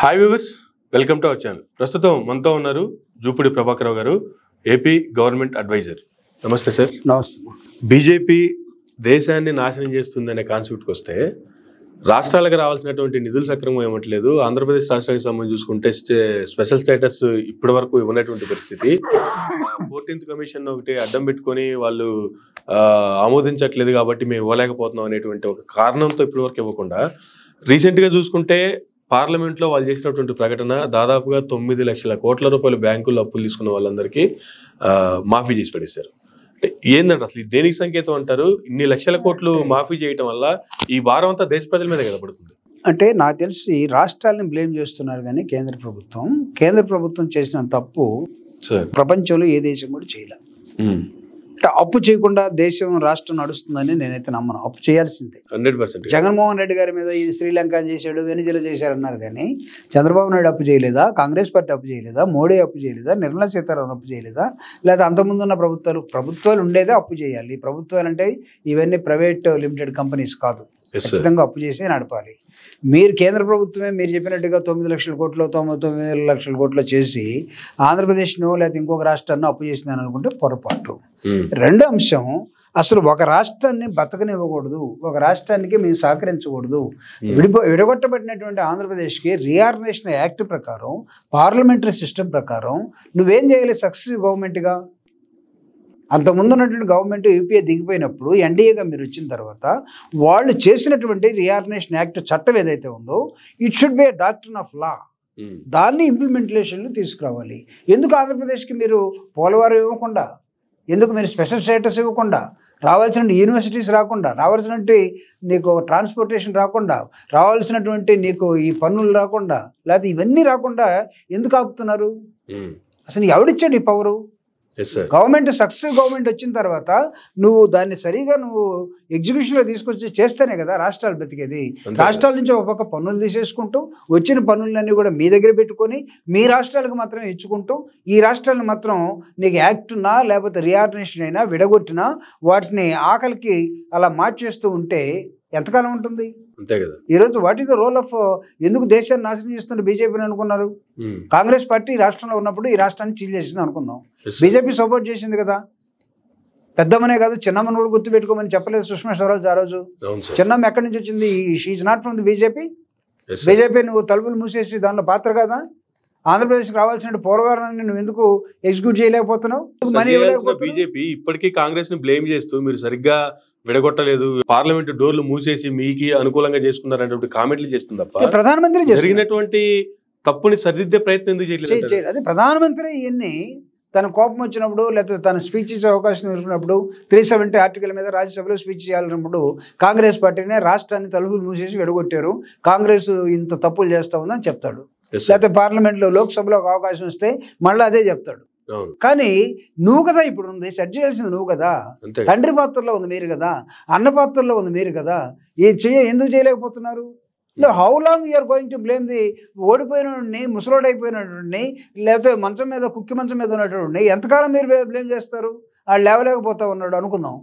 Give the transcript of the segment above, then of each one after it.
Hi viewers, welcome to our channel. ప్రస్తుతం మనతో ఉన్నారు జూపూడి ప్రభాకరరావు గారు, ఏపీ గవర్నమెంట్ అడ్వైజర్. నమస్తే సార్. నమస్తే. బీజేపీ దేశాన్ని నాశనం చేస్తుందనే కాన్సెప్ట్కి వస్తే రాష్ట్రాలకు రావాల్సినటువంటి నిధులు సక్రమంగా ఇవ్వట్లేదు. ఆంధ్రప్రదేశ్ రాష్ట్రానికి సంబంధించి చూసుకుంటే స్పెషల్ స్టేటస్ ఇప్పటి వరకు ఇవ్వనటువంటి పరిస్థితి. 14th కమిషన్ ఒకటి అడ్డం పెట్టుకొని వాళ్ళు ఆమోదించట్లేదు కాబట్టి మేము ఇవ్వలేకపోతున్నాం అనేటువంటి ఒక కారణంతో ఇప్పటి వరకు ఇవ్వకుండా, రీసెంట్గా చూసుకుంటే పార్లమెంట్లో వాళ్ళు చేసినటువంటి ప్రకటన దాదాపుగా 9 లక్షల కోట్ల రూపాయలు బ్యాంకుల్లో అప్పులు తీసుకున్న వాళ్ళందరికీ మాఫీ చేసి పడేశారు. అంటే ఏంటంటే అసలు దేనికి సంకేతం అంటారు? ఇన్ని లక్షల కోట్లు మాఫీ చేయటం వల్ల ఈ భారం అంతా దేశ ప్రజల మీద కదా పడుతుంది. అంటే నాకు తెలిసి రాష్ట్రాలను బ్లేమ్ చేస్తున్నారు కానీ కేంద్ర ప్రభుత్వం చేసిన తప్పు ప్రపంచంలో ఏ దేశం కూడా చేయలేదు. అప్పు చేయకుండా దేశం రాష్ట్రం నడుస్తుందని నేనైతే నమ్మను. అప్పు చేయాల్సిందే 100%. జగన్మోహన్ రెడ్డి గారి మీద ఇది శ్రీలంక చేశాడు, వెనిజులా చేశారు అన్నారు కానీ చంద్రబాబు నాయుడు అప్పు చేయలేదా? కాంగ్రెస్ పార్టీ అప్పు చేయలేదా? మోడీ అప్పు చేయలేదా? నిర్మలా సీతారామన్ అప్పు చేయలేదా? లేదా అంతకుముందు ఉన్న ప్రభుత్వాలు ఉండేదే అప్పు చేయాలి. ప్రభుత్వాలు అంటే ఇవన్నీ ప్రైవేట్ లిమిటెడ్ కంపెనీస్ కాదు, ఖచ్చితంగా అప్పు చేసి నడపాలి. మీరు కేంద్ర ప్రభుత్వమే మీరు చెప్పినట్టుగా 9 లక్షల కోట్లు 99 లక్షల కోట్లు చేసి ఆంధ్రప్రదేశ్ను లేదా ఇంకొక రాష్ట్రాన్ని అప్పు చేసిందని అనుకుంటే పొరపాటు. రెండో అంశం, అసలు ఒక రాష్ట్రాన్ని బతకనివ్వకూడదు, ఒక రాష్ట్రానికి మేము సహకరించకూడదు. విడగొట్టబడినటువంటి ఆంధ్రప్రదేశ్కి రీఆర్గనైజేషన్ యాక్ట్ ప్రకారం, పార్లమెంటరీ సిస్టమ్ ప్రకారం నువ్వేం చేయాలి? సక్సెసివ్ గవర్నమెంట్గా అంతకుముందు ఉన్నటువంటి గవర్నమెంట్ యూపీఏ దిగిపోయినప్పుడు ఎన్డీఏగా మీరు వచ్చిన తర్వాత వాళ్ళు చేసినటువంటి రీఆర్గనైజేషన్ యాక్ట్ చట్టం ఏదైతే ఉందో it should be A doctrine of law. దాన్ని ఇంప్లిమెంటేషన్లు తీసుకురావాలి. ఎందుకు ఆంధ్రప్రదేశ్కి మీరు పోలవరం ఇవ్వకుండా, ఎందుకు మీరు స్పెషల్ స్టేటస్ ఇవ్వకుండా, రావాల్సిన యూనివర్సిటీస్ రాకుండా, రావాల్సినటువంటి నీకు ట్రాన్స్పోర్టేషన్ రాకుండా, రావాల్సినటువంటి నీకు ఈ పన్నులు రాకుండా, లేకపోతే ఇవన్నీ రాకుండా ఎందుకు ఆపుతున్నారు? అసలు ఎవడిచ్చాడు ఈ పవరు? గవర్నమెంట్ సక్సెసివ్ గవర్నమెంట్ వచ్చిన తర్వాత నువ్వు దాన్ని సరిగా నువ్వు ఎగ్జిక్యూషన్లో తీసుకొచ్చి చేస్తేనే కదా రాష్ట్రాలు బతికేది. రాష్ట్రాల నుంచి ఒక పక్క పన్నులు తీసేసుకుంటూ వచ్చిన పన్నులన్నీ కూడా మీ దగ్గర పెట్టుకొని మీ రాష్ట్రాలకు మాత్రం ఇచ్చుకుంటూ, ఈ రాష్ట్రాలను మాత్రం నీకు యాక్ట్ ఉన్నా లేకపోతే రీఆర్గనైజేషన్ అయినా విడగొట్టినా వాటిని ఆకలికి అలా మార్చేస్తూ ఉంటే ఎంతకాలం ఉంటుంది? అంతే కదా. ఈరోజు what is the role of, ఎందుకు దేశాన్ని నాశనం చేస్తున్న బీజేపీని అనుకున్నారు? కాంగ్రెస్ పార్టీ రాష్ట్రంలో ఉన్నప్పుడు ఈ రాష్ట్రాన్ని చీల్ చేసింది అనుకుందాం. బీజేపీ సపోర్ట్ చేసింది కదా. పెద్దమ్మనే కాదు చిన్నమ్మను కూడా గుర్తుపెట్టుకోమని చెప్పలేదు సుష్మా స్వరాజ్ ఆ రోజు. చిన్నమ్మ ఎక్కడి నుంచి వచ్చింది? She's not from the BJP. BJP నువ్వు తలుపులు మూసేసి దానిలో పాత్ర కదా. ఆంధ్రప్రదేశ్కి రావాల్సిన పోలవరాన్ని నువ్వు ఎందుకు ఎగ్జిక్యూట్ చేయలేకపోతున్నావు? బీజేపీ ఇప్పటికీ కాంగ్రెస్ ని బ్లేమ్ చేస్తూ మీరు సరిగ్గా విడగొట్టలేదు, పార్లమెంట్ డోర్లు మూసేసి మీకు అనుకూలంగా చేసుకున్నారనేటువంటి కామెంట్లు చేస్తుంది తప్ప ప్రధానమంత్రి జరిగినటువంటి తప్పుని సరిదిద్దే ప్రయత్నం ఎందుకు చేయట్లేదు? అదే ప్రధానమంత్రి ఇవన్నీ తన కోపం వచ్చినప్పుడు లేకపోతే తన స్పీచ్ ఇచ్చే అవకాశం దొరికినప్పుడు 370 ఆర్టికల్ మీద రాజ్యసభలో స్పీచ్ చేయాలన్నప్పుడు కాంగ్రెస్ పార్టీనే రాష్ట్రాన్ని తలుపులు మూసేసి విడగొట్టారు, కాంగ్రెస్ ఇంత తప్పులు చేస్తా ఉందని చెప్తాడు. లేకపోతే పార్లమెంట్లో లోక్సభలో ఒక అవకాశం వస్తే మళ్ళీ అదే చెప్తాడు. కానీ నువ్వు కదా ఇప్పుడు ఉంది, సెట్ చేయాల్సింది నువ్వు కదా. తండ్రి పాత్రలో ఉంది మీరు కదా, అన్న పాత్రలో ఉంది మీరు కదా. ఎందుకు చేయలేకపోతున్నారు? How long you're going to blame the ఓడిపోయినోడిని, ముసలోడైపోయినటువంటి, లేకపోతే మంచం మీద కుక్కి మంచం మీద ఉన్నటువంటి ఎంతకాలం మీరు బ్లేమ్ చేస్తారు? వాడు లేవలేకపోతా ఉన్నాడు అనుకుందాం,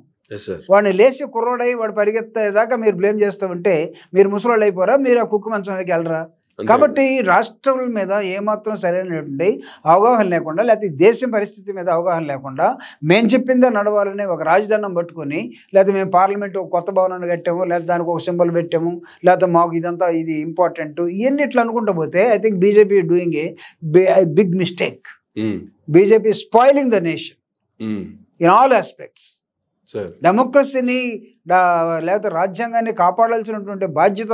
వాడిని లేచి కుర్రోడై వాడు పరిగెత్తేదాకా మీరు బ్లేమ్ చేస్తూ ఉంటే మీరు ముసలోళ్ళు అయిపోరా? మీరు ఆ కుక్కి మంచంలోకి వెళ్ళరా? కాబట్టి రాష్ట్రాల మీద ఏమాత్రం సరైనటువంటి అవగాహన లేకుండా, లేకపోతే దేశం పరిస్థితి మీద అవగాహన లేకుండా మేము చెప్పిందే నడవాలని ఒక రాజధానం పట్టుకొని, లేకపోతే మేము పార్లమెంట్ కొత్త భవనాన్ని కట్టాము, లేకపోతే దానికి ఒక సింబల్ పెట్టాము, లేకపోతే మాకు ఇదంతా ఇది ఇంపార్టెంట్, ఇవన్నీ ఇట్లా అనుకుంటూ పోతే I think BJP doing a big mistake. BJP spoiling the nation in all aspects. డెమోక్రసీని లేకపోతే రాజ్యాంగాన్ని కాపాడాల్సినటువంటి బాధ్యత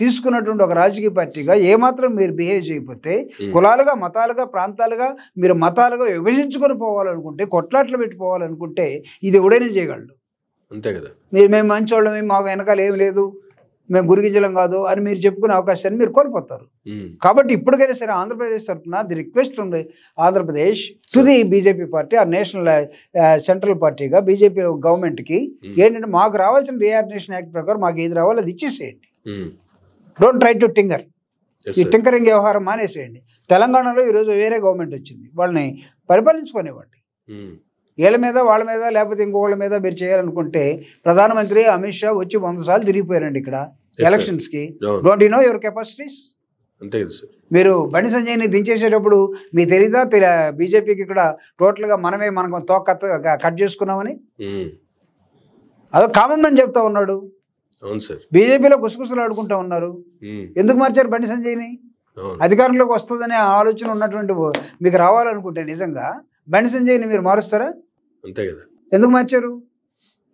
తీసుకున్నటువంటి ఒక రాజకీయ పార్టీగా ఏమాత్రం మీరు బిహేవ్ చేయకపోతే, కులాలుగా, మతాలుగా, ప్రాంతాలుగా మీరు మతాలుగా విభజించుకొని పోవాలనుకుంటే, కొట్లాట్లు పెట్టిపోవాలనుకుంటే ఇది ఎవడైనా చేయగలడు. అంతే కదా. మేము మంచోళ్ళమే, మాకు వెనకాల ఏమి లేదు, మేము గురిగింజలం కాదు అని మీరు చెప్పుకునే అవకాశాన్ని మీరు కోల్పోతారు. కాబట్టి ఇప్పటికైనా సరే ఆంధ్రప్రదేశ్ తరఫున ది రిక్వెస్ట్ ఉంది Andhra Pradesh to the BJP party, ఆ నేషనల్ సెంట్రల్ పార్టీగా బీజేపీ గవర్నమెంట్కి ఏంటంటే మాకు రావాల్సిన రీఆర్గనైజేషన్ యాక్ట్ ప్రకారం మాకు ఏది రావాలో అది ఇచ్చేసేయండి. Don't try to tinker. ఈ టింకరింగ్ వ్యవహారం మానేసేయండి. తెలంగాణలో ఈరోజు వేరే గవర్నమెంట్ వచ్చింది, వాళ్ళని పరిపాలించుకునేవ్వండి. వీళ్ళ మీద వాళ్ళ మీద లేకపోతే ఇంకోళ్ళ మీద మీరు చేయాలనుకుంటే ప్రధానమంత్రి అమిత్ షా వచ్చి 100 సార్లు తిరిగిపోయారండి ఇక్కడ ఎలక్షన్స్కి. Don't you know your capacities? అంతే కదా సార్. మీరు బండి సంజయ్ని దించేసేటప్పుడు మీకు తెలీదా బీజేపీకి ఇక్కడ టోటల్గా మనకు తోక కట్ చేసుకున్నామని? అదో కామన్ మ్యాన్ చెప్తా ఉన్నాడు. అవును సార్. బీజేపీలో గుసగుసలు ఆడుకుంటా ఉన్నారు. ఎందుకు మార్చారు బండి సంజయ్ని? అధికారంలోకి వస్తుందనే ఆలోచన ఉన్నటువంటి మీకు రావాలనుకుంటే నిజంగా బండి సంజయ్ని మీరు మారుస్తారా? అంతే కదా. ఎందుకు మార్చారు?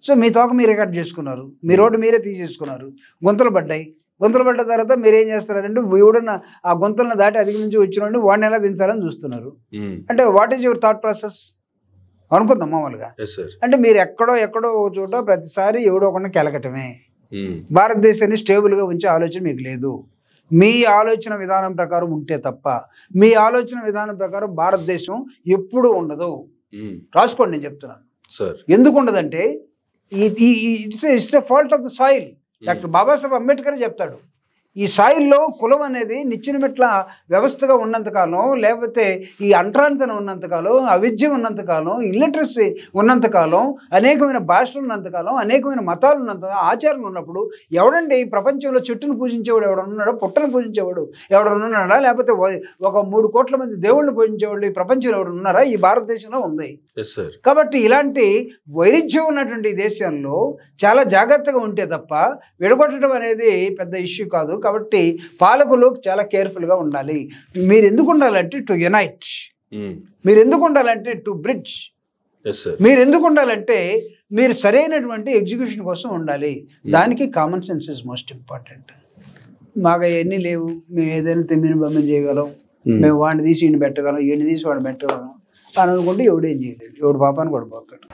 సో మీ తోక మీరే కట్ చేసుకున్నారు, మీ రోడ్డు మీరే తీసేసుకున్నారు, గుంతలు పడ్డాయి. గుంతలు పడ్డ తర్వాత మీరు ఏం చేస్తారంటే ఎవడన్నా ఆ గుంతలను దాటి అధిగమించి వచ్చిన వాడిని ఎలా దించాలని చూస్తున్నారు. అంటే what is your thought process అనుకుందాం మామూలుగా. అంటే మీరు ఎక్కడో ఒక చోట ప్రతిసారి ఎవడో ఒకరిని కెలకటమే. భారతదేశాన్ని స్టేబుల్గా ఉంచే ఆలోచన మీకు లేదు. మీ ఆలోచన విధానం ప్రకారం ఉంటే తప్ప మీ ఆలోచన విధానం ప్రకారం భారతదేశం ఎప్పుడూ ఉండదు. రాసుకోండి, నేను చెప్తున్నాను. ఎందుకు ఉండదంటే it's a fault of the soil. Doctor Babasaheb Ambedkar చెప్తాడు, ఈ సాయిల్లో కులం అనేది నిచ్చిన మెట్ల వ్యవస్థగా ఉన్నంతకాలం, లేకపోతే ఈ అంటరానితనం ఉన్నంతకాలం, అవిద్య ఉన్నంతకాలం, ఇల్లిటరసీ ఉన్నంతకాలం, అనేకమైన భాషలు ఉన్నంతకాలం, అనేకమైన మతాలు ఉన్నంతకాలం, ఆచారాలు ఉన్నప్పుడు ఎవడండి ఈ ప్రపంచంలో చెట్టును పూజించేవాడు ఎవడన్నాడా? పుట్టను పూజించేవాడు ఎవడన్నాడా? లేకపోతే ఒక 3 కోట్ల మంది దేవుళ్ళని పూజించేవాళ్ళు ఈ ప్రపంచంలో ఎవడు ఉన్నారా? ఈ భారతదేశంలో ఉంది. కాబట్టి ఇలాంటి వైరుధ్యం ఉన్నటువంటి దేశంలో చాలా జాగ్రత్తగా ఉంటే తప్ప విడగొట్టడం అనేది పెద్ద ఇష్యూ కాదు. కాబట్టి పాలకులు చాలా కేర్ఫుల్గా ఉండాలి. మీరు ఎందుకు ఉండాలంటే టు యునైట్, మీరు ఎందుకు ఉండాలంటే టు బ్రిడ్జ్, మీరు ఎందుకు ఉండాలంటే మీరు సరైనటువంటి ఎగ్జిక్యూషన్ కోసం ఉండాలి. దానికి common sense is most important. మాకు అవన్నీ లేవు, మేము ఏదైనా తిమ్మిని బొమ్మని చేయగలం, మేము వాడిని తీసి ఈయన పెట్టగలం, ఈయన తీసి వాడిని పెట్టగలం అని అనుకుంటే ఎవడేం చేయలేడు, ఎవడు పాపాన్ని పడిపోతాడు.